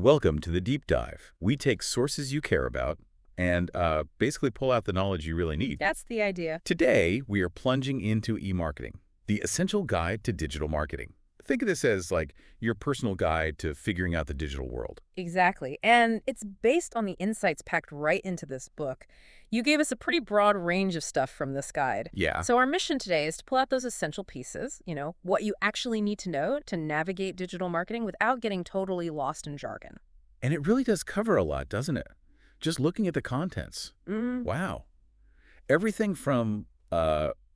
Welcome to the Deep Dive. We take sources you care about and basically pull out the knowledge you really need. That's the idea. Today, we are plunging into eMarketing, the essential guide to digital marketing. Think of this as like your personal guide to figuring out the digital world. Exactly. And it's based on the insights packed right into this book. You gave us a pretty broad range of stuff from this guide. Yeah, So our mission today is to pull out those essential pieces, what you actually need to know to navigate digital marketing without getting totally lost in jargon. and it really does cover a lot, doesn't it? Just looking at the contents. Mm-hmm. Wow. Everything from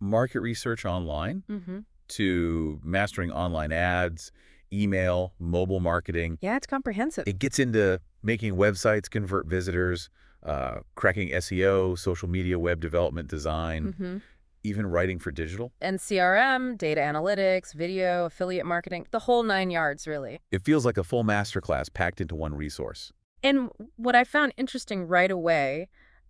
market research online Mm-hmm. to mastering online ads, email, mobile marketing. Yeah, it's comprehensive. It gets into making websites convert visitors, cracking SEO, social media, web development, design, Mm-hmm. even writing for digital. And CRM, data analytics, video, affiliate marketing, the whole 9 yards, really. It feels like a full masterclass packed into one resource. And what I found interesting right away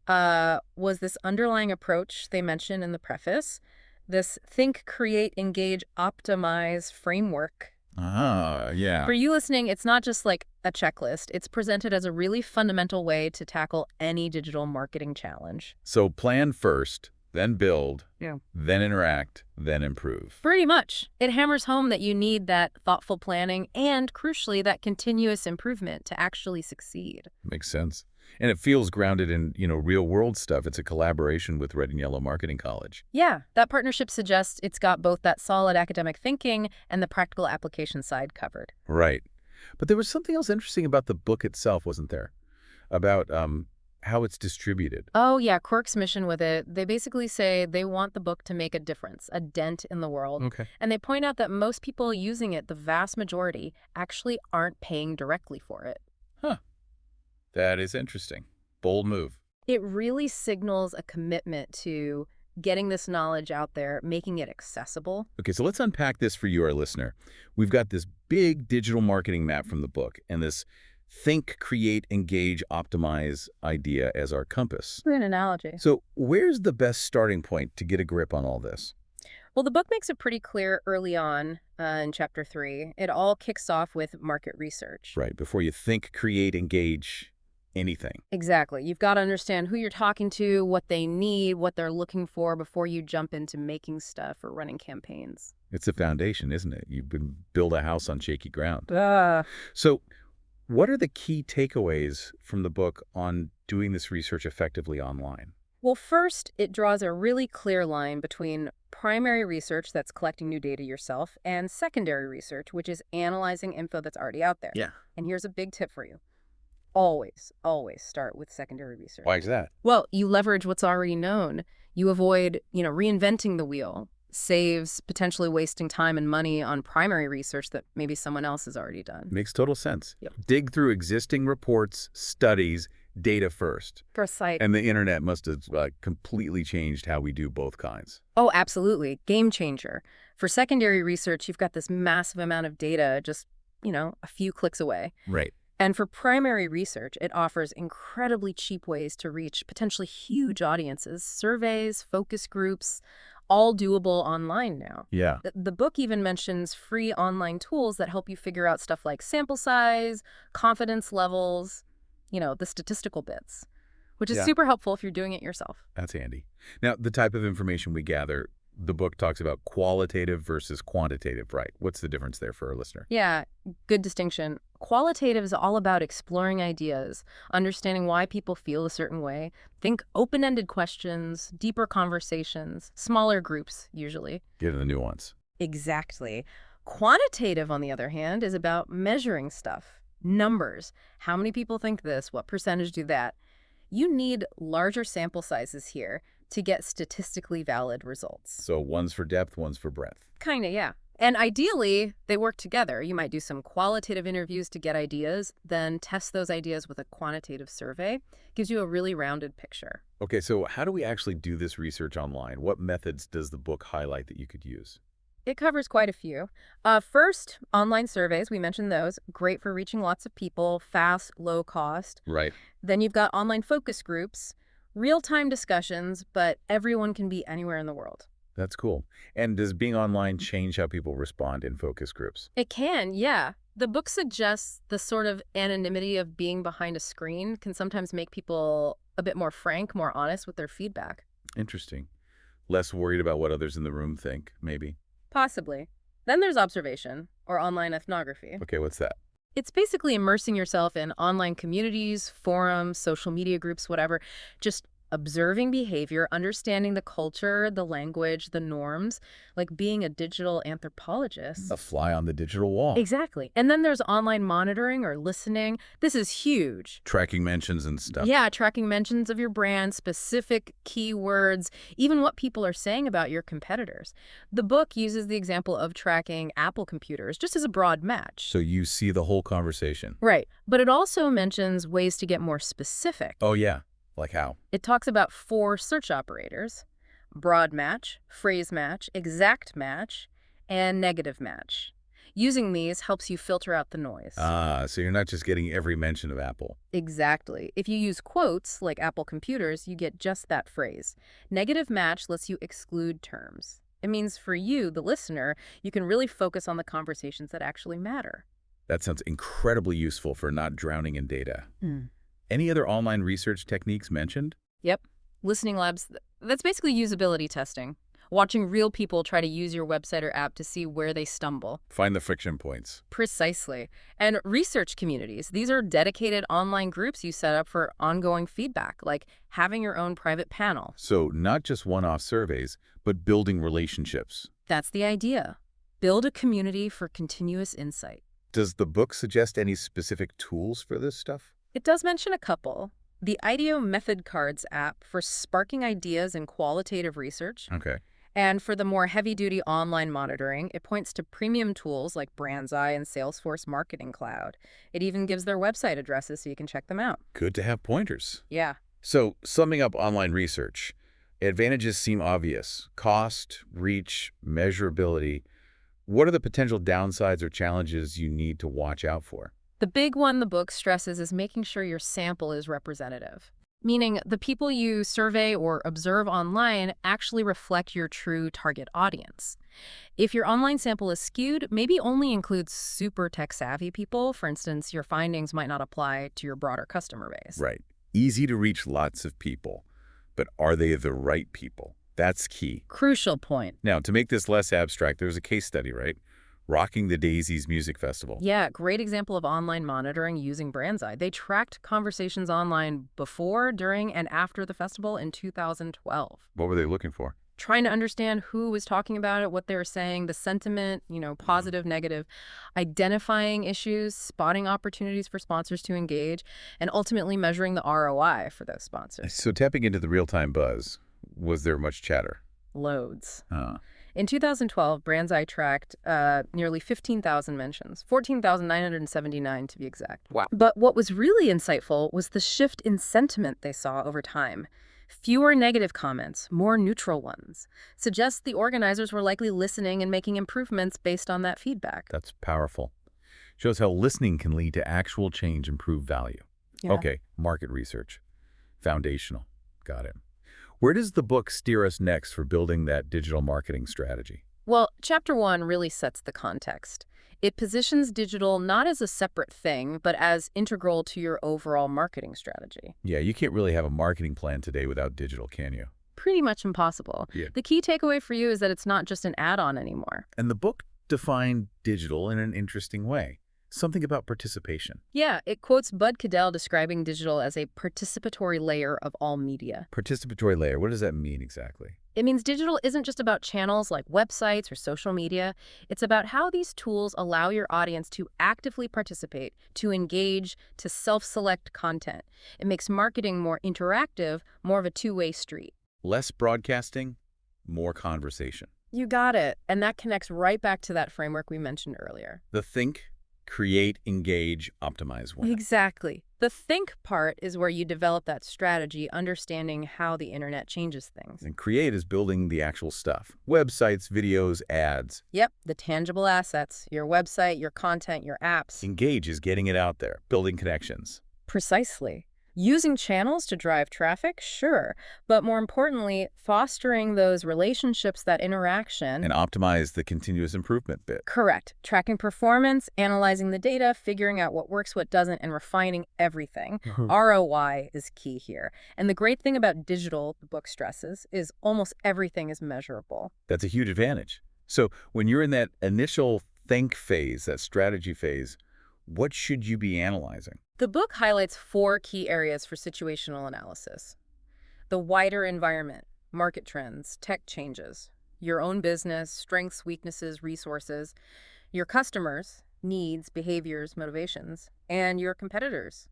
was this underlying approach they mention in the preface, this think, create, engage, optimize framework. Ah, yeah. For you listening, it's not just like a checklist. It's presented as a really fundamental way to tackle any digital marketing challenge. So plan first, then build, Yeah. then interact, then improve. Pretty much. It hammers home that you need that thoughtful planning and, crucially, that continuous improvement to actually succeed. Makes sense. And it feels grounded in, real world stuff. It's a collaboration with Red and Yellow Marketing College. Yeah, that partnership suggests it's got both that solid academic thinking and the practical application side covered. Right. But there was something else interesting about the book itself, wasn't there? About how it's distributed. Oh, yeah, Quirk's mission with it, they basically say they want the book to make a difference, a dent in the world. Okay. And they point out that most people using it, the vast majority, actually aren't paying directly for it. Huh. That is interesting. Bold move. It really signals a commitment to getting this knowledge out there, making it accessible. Okay, so let's unpack this for you, our listener. We've got this big digital marketing map from the book and this think, create, engage, optimize idea as our compass. Good analogy. So where's the best starting point to get a grip on all this? Well, the book makes it pretty clear early on in Chapter 3. It all kicks off with market research. Right, before you think, create, engage anything. Exactly. You've got to understand who you're talking to, what they need, what they're looking for before you jump into making stuff or running campaigns. It's the foundation, isn't it? You can build a house on shaky ground. Uh, So what are the key takeaways from the book on doing this research effectively online? well, first, it draws a really clear line between primary research that's collecting new data yourself and secondary research, which is analyzing info that's already out there. Yeah. And here's a big tip for you. Always, always start with secondary research. Why is that? Well, you leverage what's already known. You avoid, reinventing the wheel. Saves potentially wasting time and money on primary research that maybe someone else has already done. Makes total sense. Yep. Dig through existing reports, studies, data first. For a site. And the internet must have completely changed how we do both kinds. Oh, absolutely. Game changer. For secondary research, you've got this massive amount of data just, a few clicks away. Right. And for primary research, it offers incredibly cheap ways to reach potentially huge audiences, surveys, focus groups, all doable online now. Yeah. The book even mentions free online tools that help you figure out stuff like sample size, confidence levels, the statistical bits, which is Yeah. super helpful if you're doing it yourself. That's handy. Now, the type of information we gather, the book talks about qualitative versus quantitative, right? What's the difference there for our listener? Yeah, good distinction. Qualitative is all about exploring ideas, understanding why people feel a certain way. Think open-ended questions, deeper conversations, smaller groups, usually. Get to the nuance. Exactly. Quantitative, on the other hand, is about measuring stuff. Numbers. How many people think this? What percentage do that? You need larger sample sizes here to get statistically valid results. So one's for depth, one's for breadth. Kinda, yeah. And ideally, they work together. You might do some qualitative interviews to get ideas, then test those ideas with a quantitative survey. Gives you a really rounded picture. Okay, so how do we actually do this research online? What methods does the book highlight that you could use? It covers quite a few. First, online surveys, we mentioned those. Great for reaching lots of people, fast, low cost. Right. Then you've got online focus groups, real-time discussions, but everyone can be anywhere in the world. That's cool. And does being online change how people respond in focus groups? It can, yeah. The book suggests the sort of anonymity of being behind a screen can sometimes make people a bit more frank, more honest with their feedback. Interesting. Less worried about what others in the room think, maybe. Possibly. Then there's observation, or online ethnography. Okay, what's that? It's basically immersing yourself in online communities, forums, social media groups, whatever, just observing behavior, understanding the culture, the language, the norms, like being a digital A anthropologist. fly on the digital wall. Exactly. And then there's online monitoring or listening. This is huge. Tracking mentions and stuff. Yeah, tracking mentions of your brand, specific keywords, even what people are saying about your competitors. The book uses the example of tracking Apple computers just as a broad match. So you see the whole conversation. Right. But it also mentions ways to get more specific. Oh, yeah. Like how? It talks about 4 search operators: broad match, phrase match, exact match, and negative match. Using these helps you filter out the noise. Ah, so you're not just getting every mention of Apple. Exactly. If you use quotes, like Apple computers, you get just that phrase. Negative match lets you exclude terms. It means for you, the listener, you can really focus on the conversations that actually matter. That sounds incredibly useful for not drowning in data. Mm. Any other online research techniques mentioned? Yep. Listening labs, that's basically usability testing. Watching real people try to use your website or app to see where they stumble. Find the friction points. Precisely. And research communities. These are dedicated online groups you set up for ongoing feedback, like having your own private panel. So not just one-off surveys, but building relationships. That's the idea. Build a community for continuous insight. Does the book suggest any specific tools for this stuff? It does mention a couple. The IDEO Method Cards app for sparking ideas in qualitative research. Okay. And for the more heavy-duty online monitoring, it points to premium tools like BrandZai and Salesforce Marketing Cloud. It even gives their website addresses so you can check them out. Good to have pointers. Yeah. So, summing up online research, advantages seem obvious. Cost, reach, measurability. What are the potential downsides or challenges you need to watch out for? The big one the book stresses is making sure your sample is representative. Meaning the people you survey or observe online actually reflect your true target audience. If your online sample is skewed, maybe only includes super tech-savvy people. For instance, your findings might not apply to your broader customer base. Right. Easy to reach lots of people, but are they the right people? That's key. Crucial point. Now, to make this less abstract, there's a case study, right? Rocking the Daisies Music Festival. Yeah, great example of online monitoring using BrandZai. They tracked conversations online before, during, and after the festival in 2012. What were they looking for? Trying to understand who was talking about it, what they were saying, the sentiment, positive, negative, identifying issues, spotting opportunities for sponsors to engage, and ultimately measuring the ROI for those sponsors. So tapping into the real-time buzz, was there much chatter? Loads. Uh, In 2012, BrandZai tracked nearly 15,000 mentions, 14,979 to be exact. Wow. But what was really insightful was the shift in sentiment they saw over time. Fewer negative comments, more neutral ones. Suggests the organizers were likely listening and making improvements based on that feedback. That's powerful. Shows how listening can lead to actual change and prove value. Yeah. Okay, market research. Foundational. Got it. Where does the book steer us next for building that digital marketing strategy? Well, Chapter 1 really sets the context. It positions digital not as a separate thing, but as integral to your overall marketing strategy. Yeah, you can't really have a marketing plan today without digital, can you? Pretty much impossible. Yeah. The key takeaway for you is that it's not just an add-on anymore. And the book defined digital in an interesting way. Something about participation. Yeah, it quotes Bud Cadell describing digital as a participatory layer of all media. Participatory layer, what does that mean exactly? It means digital isn't just about channels like websites or social media. It's about how these tools allow your audience to actively participate, to engage, to self-select content. It makes marketing more interactive, more of a two-way street. Less broadcasting, more conversation. You got it. And that connects right back to that framework we mentioned earlier. The think, create, engage, optimize one. Exactly. The think part is where you develop that strategy, understanding how the internet changes things. And create is building the actual stuff. Websites, videos, ads. Yep, the tangible assets, your website, your content, your apps. Engage is getting it out there, building connections. Precisely. Using channels to drive traffic, sure, but more importantly, fostering those relationships, that interaction. And optimize the continuous improvement bit. Correct. Tracking performance, analyzing the data, figuring out what works, what doesn't, and refining everything. ROI is key here. And the great thing about digital, the book stresses, is almost everything is measurable. That's a huge advantage. So when you're in that initial think phase, that strategy phase, what should you be analyzing? The book highlights 4 key areas for situational analysis: the wider environment, market trends, tech changes, your own business, strengths, weaknesses, resources, your customers, needs, behaviors, motivations, and your competitors,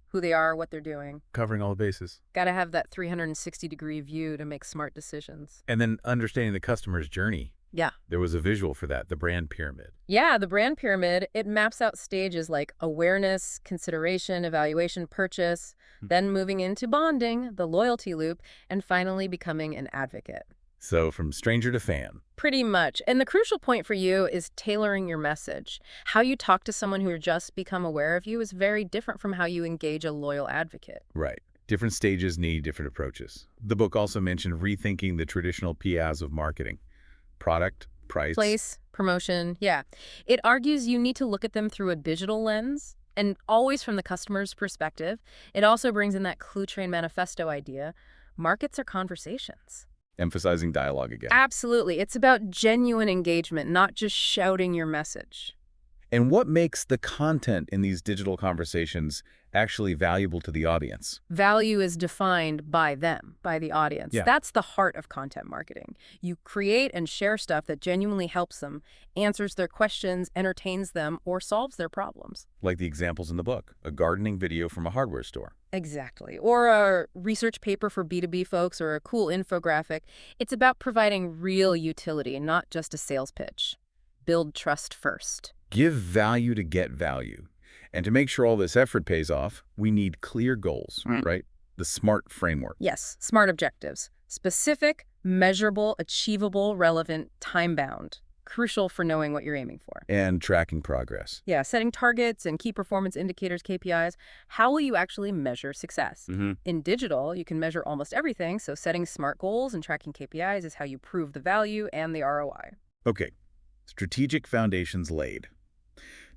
who they are, what they're doing. Covering all the bases. Got to have that 360-degree view to make smart decisions. And then understanding the customer's journey. Yeah. There was a visual for that, the brand pyramid. Yeah, the brand pyramid, it maps out stages like awareness, consideration, evaluation, purchase, then moving into bonding, the loyalty loop, and finally becoming an advocate. So from stranger to fan. Pretty much. And the crucial point for you is tailoring your message. How you talk to someone who just become aware of you is very different from how you engage a loyal advocate. Right. Different stages need different approaches. The book also mentioned rethinking the traditional PIAs of marketing. Product, price. Place, promotion, yeah. It argues you need to look at them through a digital lens and always from the customer's perspective. It also brings in that Clue Train manifesto idea. Markets are conversations. Emphasizing dialogue again. Absolutely. It's about genuine engagement, not just shouting your message. And what makes the content in these digital conversations actually valuable to the audience? Value is defined by them, by the audience. Yeah. That's the heart of content marketing. You create and share stuff that genuinely helps them, answers their questions, entertains them, or solves their problems. Like the examples in the book, a gardening video from a hardware store. Exactly. Or a research paper for B2B folks, or a cool infographic. It's about providing real utility, not just a sales pitch. Build trust first. Give value to get value. And to make sure all this effort pays off, we need clear goals, right? The SMART framework. Yes, SMART objectives. Specific, measurable, achievable, relevant, time-bound. Crucial for knowing what you're aiming for. And tracking progress. Yeah, setting targets and key performance indicators, KPIs. How will you actually measure success? In digital, you can measure almost everything, so setting SMART goals and tracking KPIs is how you prove the value and the ROI. Okay, strategic foundations laid.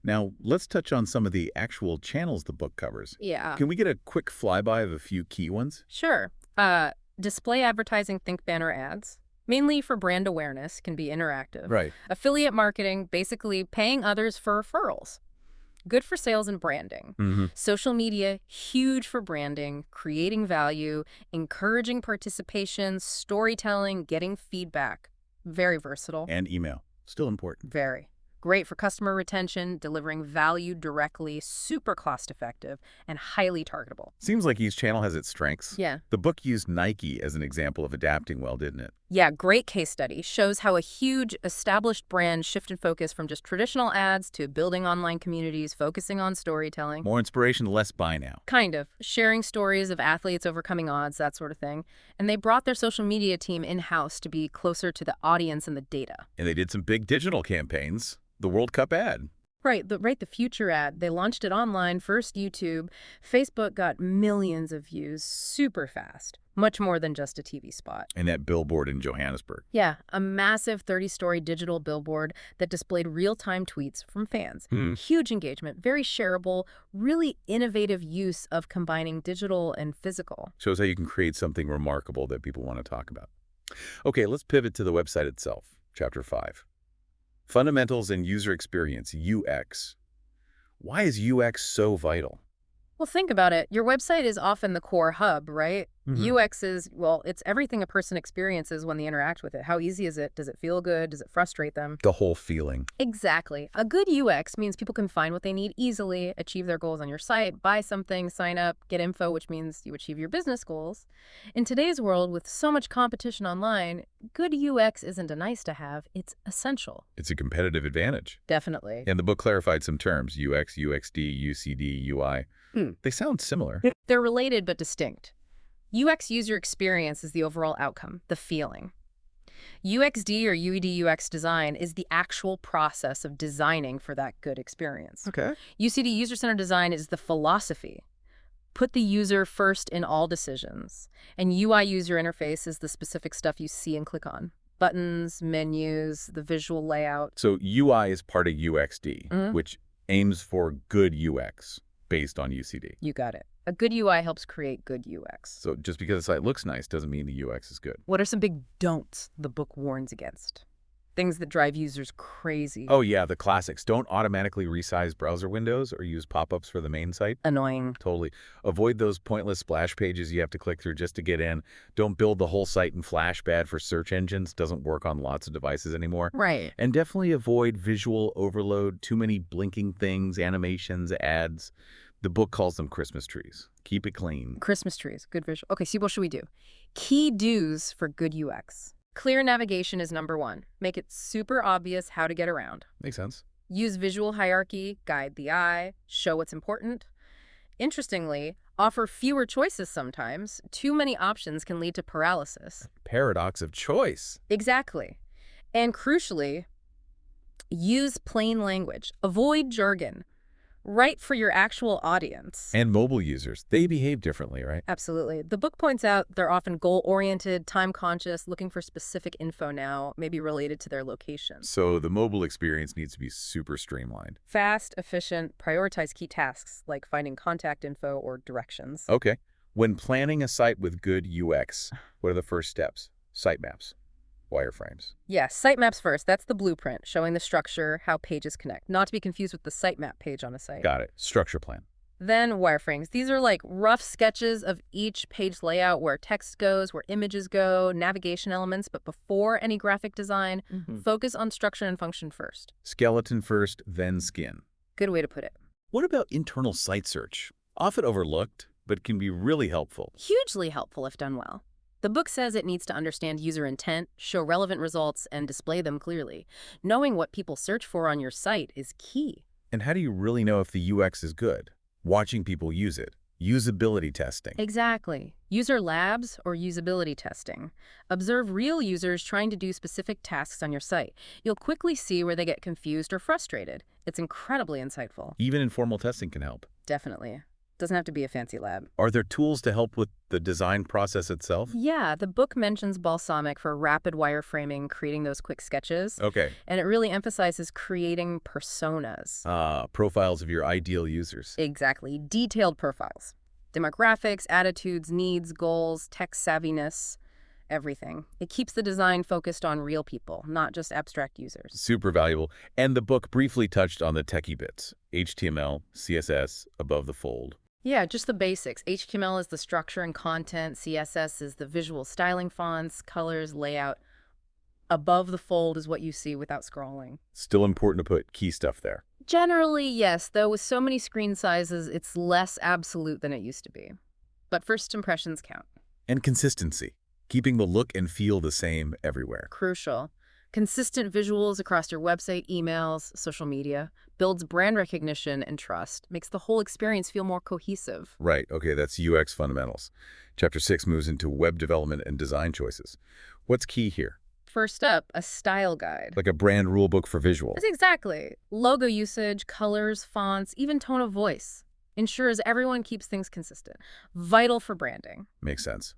Now, let's touch on some of the actual channels the book covers. Yeah. Can we get a quick flyby of a few key ones? Sure. Display advertising, think banner ads. Mainly for brand awareness, can be interactive. Right. Affiliate marketing, basically paying others for referrals. Good for sales and branding. Social media, huge for branding, creating value, encouraging participation, storytelling, getting feedback. Very versatile. And email, still important. Very. Great for customer retention, delivering value directly, super cost-effective, and highly targetable. Seems like each channel has its strengths. Yeah. The book used Nike as an example of adapting well, didn't it? Yeah, great case study. Shows how a huge, established brand shifted focus from just traditional ads to building online communities, focusing on storytelling. More inspiration, less buy now. Kind of. Sharing stories of athletes overcoming odds, that sort of thing. And they brought their social media team in-house to be closer to the audience and the data. And they did some big digital campaigns. The World Cup ad. Right, the future ad. They launched it online, first YouTube. Facebook got millions of views super fast. Much more than just a TV spot. And that billboard in Johannesburg. Yeah, a massive 30-story digital billboard that displayed real-time tweets from fans. Huge engagement, very shareable, really innovative use of combining digital and physical. Shows how you can create something remarkable that people want to talk about. Okay, let's pivot to the website itself. Chapter 5. Fundamentals and user experience, UX. Why is UX so vital? Well, think about it. Your website is often the core hub, right? UX is, well, it's everything a person experiences when they interact with it. How easy is it? Does it feel good? Does it frustrate them? The whole feeling. Exactly. A good UX means people can find what they need easily, achieve their goals on your site, buy something, sign up, get info, which means you achieve your business goals. In today's world, with so much competition online, good UX isn't a nice to have, it's essential. It's a competitive advantage. Definitely. And the book clarified some terms, UX, UXD, UCD, UI. They sound similar. They're related but distinct. UX user experience is the overall outcome, the feeling. UXD or UED UX design is the actual process of designing for that good experience. Okay. UCD user-centered design is the philosophy. Put the user first in all decisions. And UI user interface is the specific stuff you see and click on. Buttons, menus, the visual layout. So UI is part of UXD, which aims for good UX based on UCD. You got it. A good UI helps create good UX. So just because the site looks nice doesn't mean the UX is good. What are some big don'ts the book warns against? Things that drive users crazy. Oh yeah, the classics. Don't automatically resize browser windows or use pop-ups for the main site. Annoying. Totally. Avoid those pointless splash pages you have to click through just to get in. Don't build the whole site in Flash. Bad for search engines. Doesn't work on lots of devices anymore. Right. And definitely avoid visual overload, too many blinking things, animations, ads. The book calls them Christmas trees. Keep it clean. Christmas trees. Good visual. Okay, so what should we do? Key do's for good UX. Clear navigation is number one. Make it super obvious how to get around. Makes sense. Use visual hierarchy, guide the eye, show what's important. Interestingly, offer fewer choices sometimes. Too many options can lead to paralysis. Paradox of choice. Exactly. And crucially, use plain language. Avoid jargon. Write for your actual audience. And mobile users, they behave differently, right? Absolutely. The book points out they're often goal-oriented, time-conscious, looking for specific info now, maybe related to their location. So the mobile experience needs to be super streamlined. Fast, efficient, prioritize key tasks like finding contact info or directions. Okay. When planning a site with good UX, what are the first steps? Sitemaps, wireframes. Yes, sitemaps first. That's the blueprint, showing the structure, how pages connect, not to be confused with the sitemap page on a site. Got it. Structure plan. Then wireframes. These are like rough sketches of each page layout, where text goes, where images go, navigation elements. But before any graphic design, focus on structure and function first. Skeleton first, then skin. Good way to put it. What about internal site search? Often overlooked, but can be really helpful. Hugely helpful if done well. The book says it needs to understand user intent, show relevant results, and display them clearly. Knowing what people search for on your site is key. And how do you really know if the UX is good? Watching people use it. Usability testing. Exactly. User labs or usability testing. Observe real users trying to do specific tasks on your site. You'll quickly see where they get confused or frustrated. It's incredibly insightful. Even informal testing can help. Definitely. Doesn't have to be a fancy lab. Are there tools to help with the design process itself? Yeah, the book mentions Balsamic for rapid wireframing, creating those quick sketches. Okay. And it really emphasizes creating personas. Profiles of your ideal users. Exactly. Detailed profiles. Demographics, attitudes, needs, goals, tech savviness, everything. It keeps the design focused on real people, not just abstract users. Super valuable. And the book briefly touched on the techie bits. HTML, CSS, above the fold. Yeah, just the basics. HTML is the structure and content. CSS is the visual styling fonts, colors, layout. Above the fold is what you see without scrolling. Still important to put key stuff there. Generally, yes, though with so many screen sizes, it's less absolute than it used to be. But first impressions count. And consistency. Keeping the look and feel the same everywhere. Crucial. Consistent visuals across your website, emails, social media, builds brand recognition and trust, makes the whole experience feel more cohesive. Right. Okay, that's UX fundamentals. Chapter 6 moves into web development and design choices. What's key here? First up, a style guide. Like a brand rule book for visual. Exactly. Logo usage, colors, fonts, even tone of voice. Ensures everyone keeps things consistent. Vital for branding. Makes sense.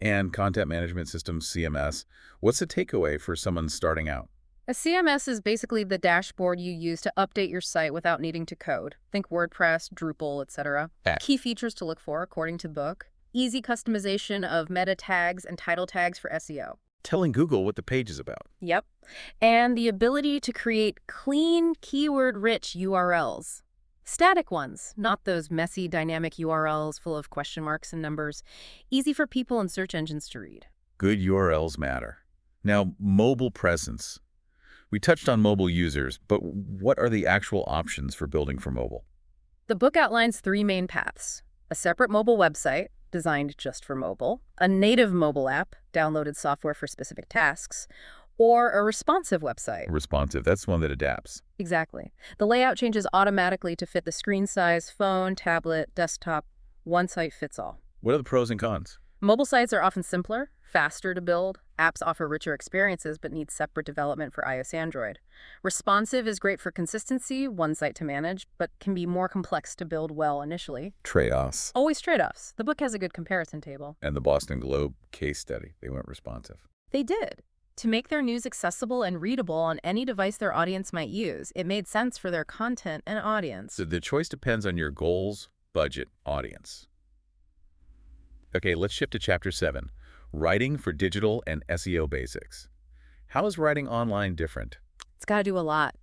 And content management systems, CMS. What's the takeaway for someone starting out? A CMS is basically the dashboard you use to update your site without needing to code. Think WordPress, Drupal, etc. Key features to look for, according to the book. Easy customization of meta tags and title tags for SEO. Telling Google what the page is about. Yep. And the ability to create clean, keyword-rich URLs. Static ones, not those messy, dynamic URLs full of question marks and numbers. Easy for people and search engines to read. Good URLs matter. Now, mobile presence. We touched on mobile users, but what are the actual options for building for mobile? The book outlines 3 main paths. A separate mobile website, designed just for mobile. A native mobile app, downloaded software for specific tasks. Or a responsive website. Responsive, that's one that adapts. Exactly. The layout changes automatically to fit the screen size, phone, tablet, desktop. One site fits all. What are the pros and cons? Mobile sites are often simpler, Faster to build. Apps offer richer experiences but need separate development for iOS Android. Responsive is great for consistency, one site to manage, but can be more complex to build well initially. Trade-offs. Always trade-offs. The book has a good comparison table. And the Boston Globe case study, they went responsive. They did. To make their news accessible and readable on any device their audience might use, it made sense for their content and audience. So the choice depends on your goals, budget, audience. Okay, let's shift to Chapter 7, Writing for Digital and SEO Basics. How is writing online different? It's got to do a lot.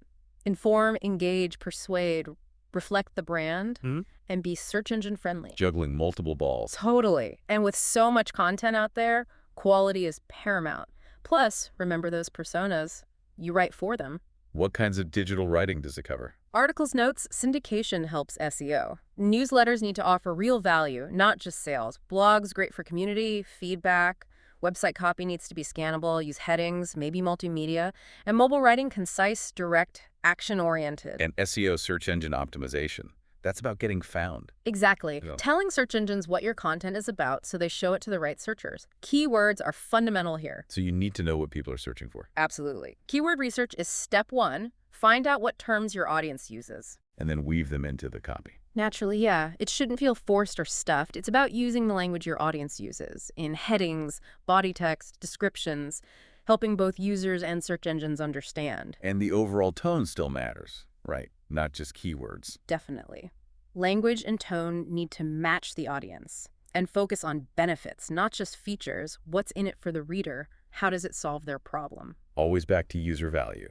Inform, engage, persuade, reflect the brand, and be search engine friendly. Juggling multiple balls. Totally. And with so much content out there, quality is paramount. Plus, remember those personas. You write for them. What kinds of digital writing does it cover? Articles, notes, syndication helps SEO. Newsletters need to offer real value, not just sales. Blogs, great for community, feedback. Website copy needs to be scannable, use headings, maybe multimedia. And mobile writing, concise, direct, action-oriented. And SEO, search engine optimization. That's about getting found. Exactly. Yeah. Telling search engines what your content is about so they show it to the right searchers. Keywords are fundamental here. So you need to know what people are searching for. Absolutely. Keyword research is step one. Find out what terms your audience uses. And then weave them into the copy. Naturally, yeah. It shouldn't feel forced or stuffed. It's about using the language your audience uses in headings, body text, descriptions, helping both users and search engines understand. And the overall tone still matters, right? Not just keywords. Definitely. Language and tone need to match the audience and focus on benefits, not just features. What's in it for the reader? How does it solve their problem? Always back to user value.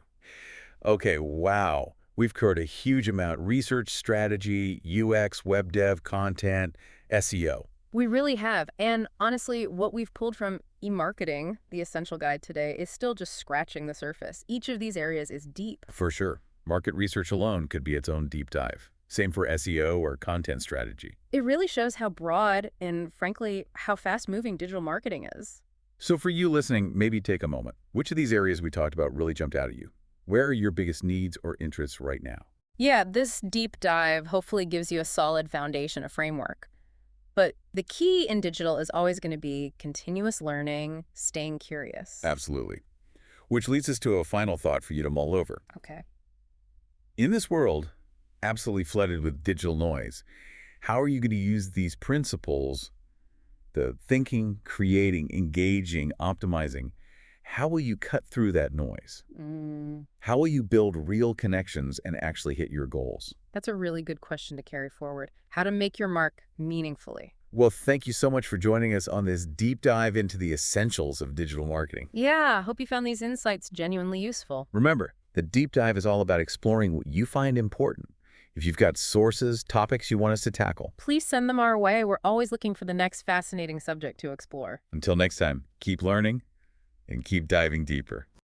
Okay, wow. We've covered a huge amount. Research, strategy, UX, web dev, content, SEO. We really have. And honestly, what we've pulled from eMarketing, the essential guide today, is still just scratching the surface. Each of these areas is deep. For sure. Market research alone could be its own deep dive. Same for SEO or content strategy. It really shows how broad and, frankly, how fast-moving digital marketing is. So for you listening, maybe take a moment. Which of these areas we talked about really jumped out at you? Where are your biggest needs or interests right now? Yeah, this deep dive hopefully gives you a solid foundation, a framework. But the key in digital is always going to be continuous learning, staying curious. Absolutely. Which leads us to a final thought for you to mull over. Okay. In this world, absolutely flooded with digital noise, how are you going to use these principles, the thinking, creating, engaging, optimizing, how will you cut through that noise? How will you build real connections and actually hit your goals? That's a really good question to carry forward. How to make your mark meaningfully. Well, thank you so much for joining us on this deep dive into the essentials of digital marketing. Yeah, hope you found these insights genuinely useful. Remember, the deep dive is all about exploring what you find important. If you've got sources, topics you want us to tackle. Please send them our way. We're always looking for the next fascinating subject to explore. Until next time, keep learning and keep diving deeper.